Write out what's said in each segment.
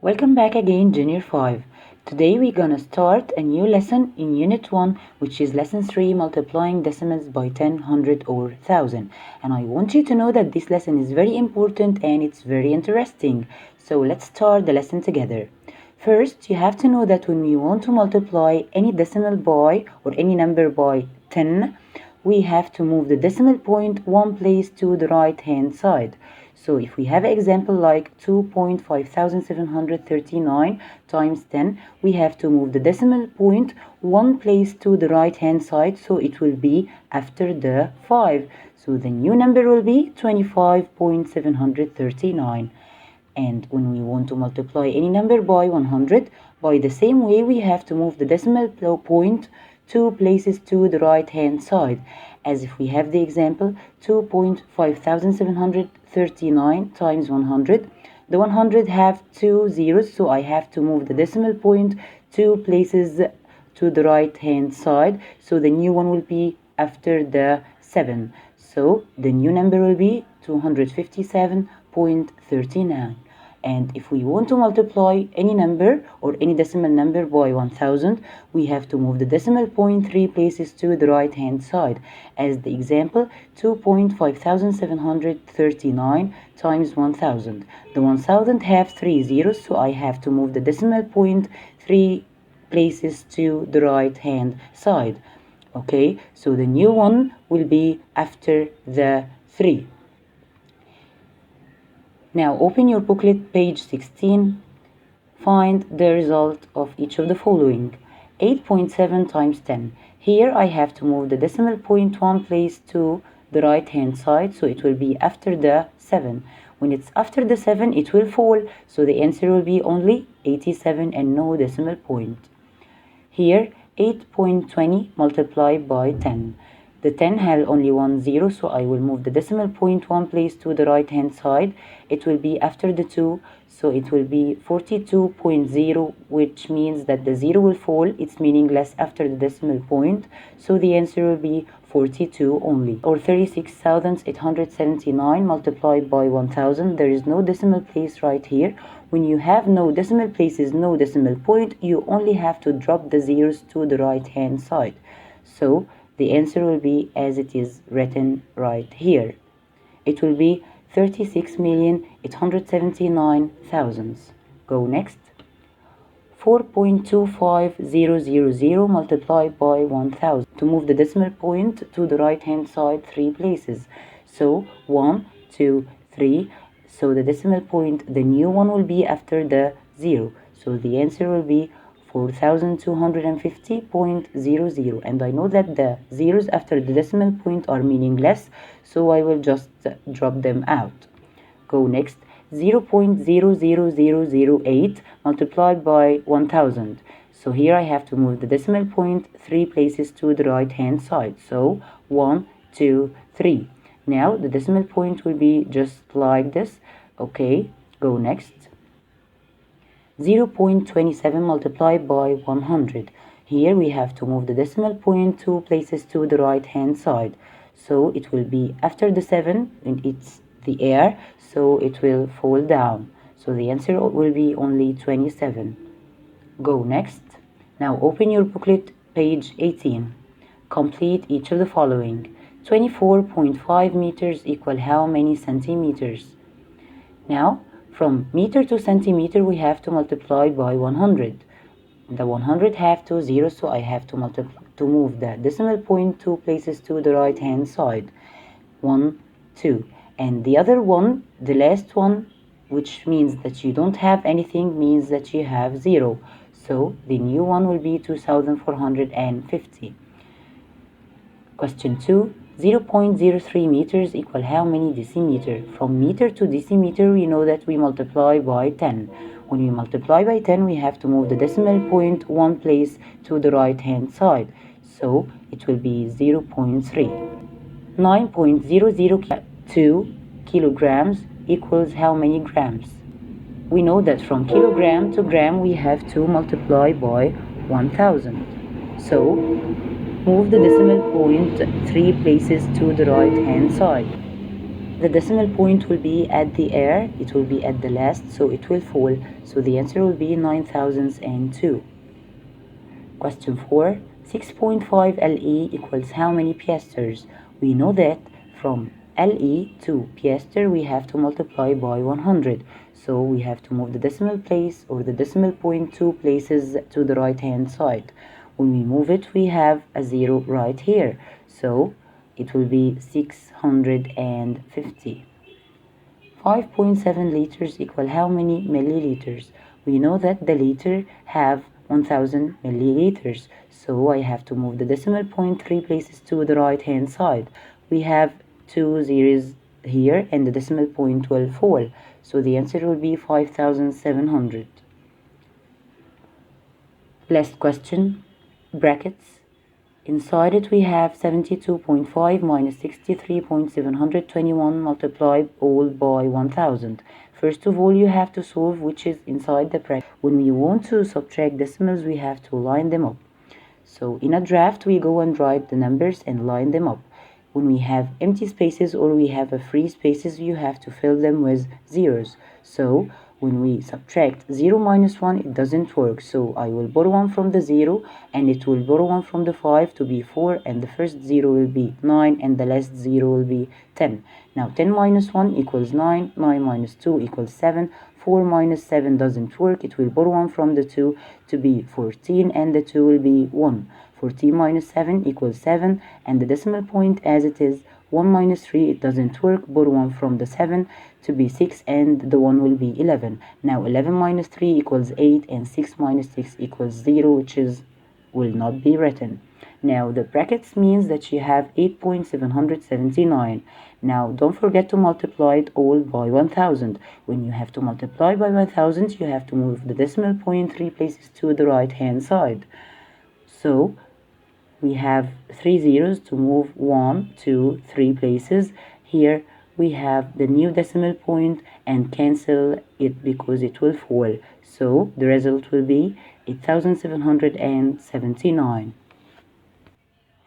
Welcome back again, Junior 5. Today we're gonna start a new lesson in Unit 1, which is Lesson 3, multiplying decimals by 10, 100, or 1000. And I want you to know that this lesson is very important and it's very interesting. So let's start the lesson together. First, you have to know that when we want to multiply any decimal by or any number by 10, we have to move the decimal point one place to the right hand side. So if we have an example like 2.5739 times 10, we have to move the decimal point one place to the right hand side, so it will be after the 5. So the new number will be 25.739. And when we want to multiply any number by 100, by the same way we have to move the decimal point two places to the right hand side. As if we have the example 2.5739 times 100. The 100 have two zeros, so I have to move the decimal point two places to the right hand side. So the new one will be after the 7. So the new number will be 257.39. And if we want to multiply any number or any decimal number by 1000, we have to move the decimal point three places to the right hand side. As the example, 2.5739 times 1000. The 1000 have three zeros, so I have to move the decimal point three places to the right hand side. Okay, so the new one will be after the 3. Now open your booklet, page 16. Find the result of each of the following. 8.7 times 10. Here I have to move the decimal point one place to the right hand side, so it will be after the 7. When it's after the 7, it will fall, so the answer will be only 87 and no decimal point. Here 8.20 multiplied by 10. The 10 has only one zero, so I will move the decimal point one place to the right hand side. It will be after the 2, so it will be 42.0, which means that the 0 will fall. It's meaningless after the decimal point, so the answer will be 42 only. Or 36,879 multiplied by 1000. There is no decimal place right here. When you have no decimal places, no decimal point, you only have to drop the zeros to the right hand side. So the answer will be as it is written right here. It will be 36,879,000. Go next. 4.25000 multiplied by 1000. To move the decimal point to the right hand side three places. So 1, 2, 3. So the decimal point, the new one will be after the 0. So the answer will be 4250.00, and I know that the zeros after the decimal point are meaningless, so I will just drop them out. Go next. 0.00008 multiplied by 1000. So here I have to move the decimal point three places to the right hand side. So 1, 2, 3. Now the decimal point will be just like this. Okay, go next. 0.27 multiplied by 100. Here we have to move the decimal point two places to the right hand side. So it will be after the 7 and it's the air, so it will fall down. So the answer will be only 27. Go next. Now open your booklet, page 18. Complete each of the following. 24.5 meters equal how many centimeters? Now from meter to centimeter, we have to multiply by 100. The 100 have two zeros, so I have to move the decimal point two places to the right hand side. 1, 2. And the other one, the last one, which means that you don't have anything, means that you have 0. So the new one will be 2450. Question 2. 0.03 meters equal how many decimeter? From meter to decimeter, we know that we multiply by 10. When we multiply by 10, we have to move the decimal point one place to the right hand side. So it will be 0.3. 9.002 kilograms equals how many grams? We know that from kilogram to gram, we have to multiply by 1000. So move the decimal point three places to the right hand side. The decimal point will be at the air, it will be at the last, so it will fall. So the answer will be 9002. Question 4. 6.5 LE equals how many piasters? We know that from LE to piaster we have to multiply by 100. So we have to move the decimal place or the decimal point 2 places to the right hand side. When we move it we have a 0 right here. So it will be 650. 5.7 liters equal how many milliliters? We know that the liter have 1000 milliliters, so I have to move the decimal point 3 places to the right hand side. We have two zeros here and the decimal point will fall, so the answer will be 5700. Last question, brackets. Inside it we have 72.5 minus 63.721 multiplied all by 1000. First of all you have to solve which is inside the bracket. When we want to subtract decimals we have to line them up. So in a draft we go and write the numbers and line them up. When we have empty spaces or we have a free spaces you have to fill them with zeros. So when we subtract 0 minus 1 it doesn't work, so I will borrow 1 from the 0 and it will borrow 1 from the 5 to be 4 and the first 0 will be 9 and the last 0 will be 10. Now 10 minus 1 equals 9, 9 minus 2 equals 7, 4 minus 7 doesn't work, it will borrow 1 from the 2 to be 14 and the 2 will be 1. 14 minus 7 equals 7 and the decimal point as it is 1 minus 3 it doesn't work, borrow 1 from the 7 to be 6 and the 1 will be 11. Now 11 minus 3 equals 8 and 6 minus 6 equals 0, which is will not be written. Now the brackets means that you have 8.779. Now don't forget to multiply it all by 1000. When you have to multiply by 1000 you have to move the decimal point 3 places to the right hand side. So we have 3 zeros to move 1, 2, 3 places. Here we have the new decimal point and cancel it because it will fall. So the result will be 8779.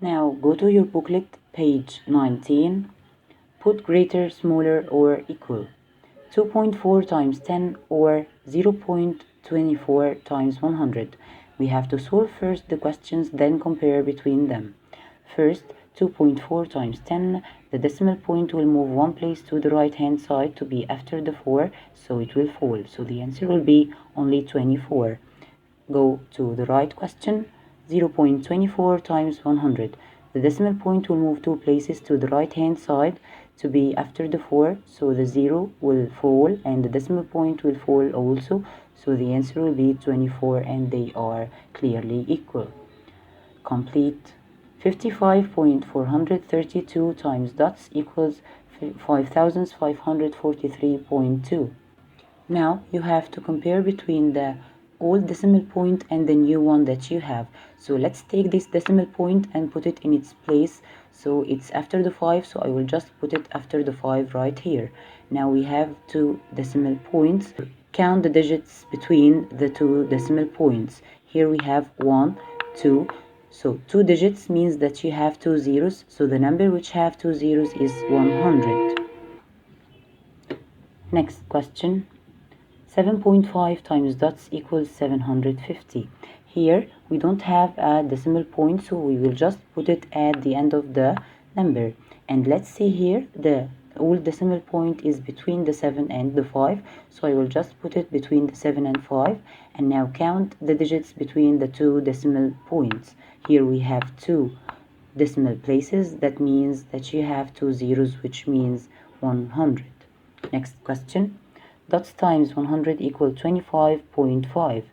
Now go to your booklet, page 19. Put greater, smaller, or equal. 2.4 times 10 or 0.24 times 100. We have to solve first the questions, then compare between them. First, 2.4 times 10, the decimal point will move one place to the right hand side to be after the 4, so it will fall. So the answer will be only 24. Go to the right question, 0.24 times 100. The decimal point will move two places to the right hand side to be after the 4, so the 0 will fall and the decimal point will fall also, so the answer will be 24 and they are clearly equal. Complete. 55.432 times dots equals 5543.2. Now you have to compare between the old decimal point and the new one that you have. So let's take this decimal point and put it in its place. So it's after the 5, so I will just put it after the 5 right here. Now we have two decimal points. Count the digits between the two decimal points. Here we have 1, 2. So 2 digits means that you have 2 zeros. So the number which have 2 zeros is 100. Next question. 7.5 times dots equals 750. Here we don't have a decimal point, so we will just put it at the end of the number. And let's see here, the old decimal point is between the 7 and the 5, so I will just put it between the 7 and 5. And now count the digits between the two decimal points. Here we have 2 decimal places, that means that you have 2 zeros, which means 100. Next question. Dots times 100 equal 25.5.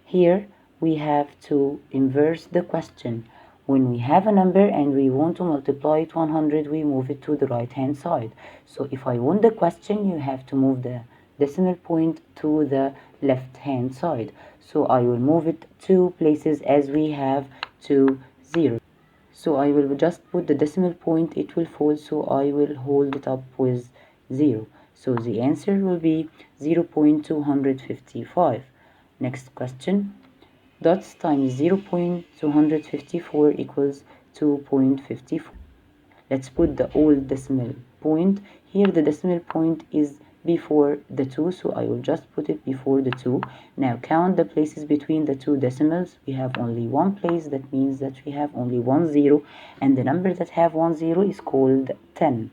Here we have to inverse the question. When we have a number and we want to multiply it 100, we move it to the right hand side. So if I want the question, you have to move the decimal point to the left hand side. So I will move it 2 places as we have 2 zeros. So I will just put the decimal point, it will fall, so I will hold it up with 0. So the answer will be 0.255. Next question. Dots times 0.254 equals 2.54. Let's put the old decimal point. Here the decimal point is before the 2, so I will just put it before the 2. Now count the places between the two decimals. We have only one place, that means that we have only 1 0, and the number that have 1 0 is called 10.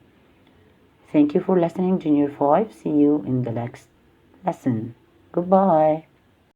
Thank you for listening, Junior 5. See you in the next lesson. Goodbye.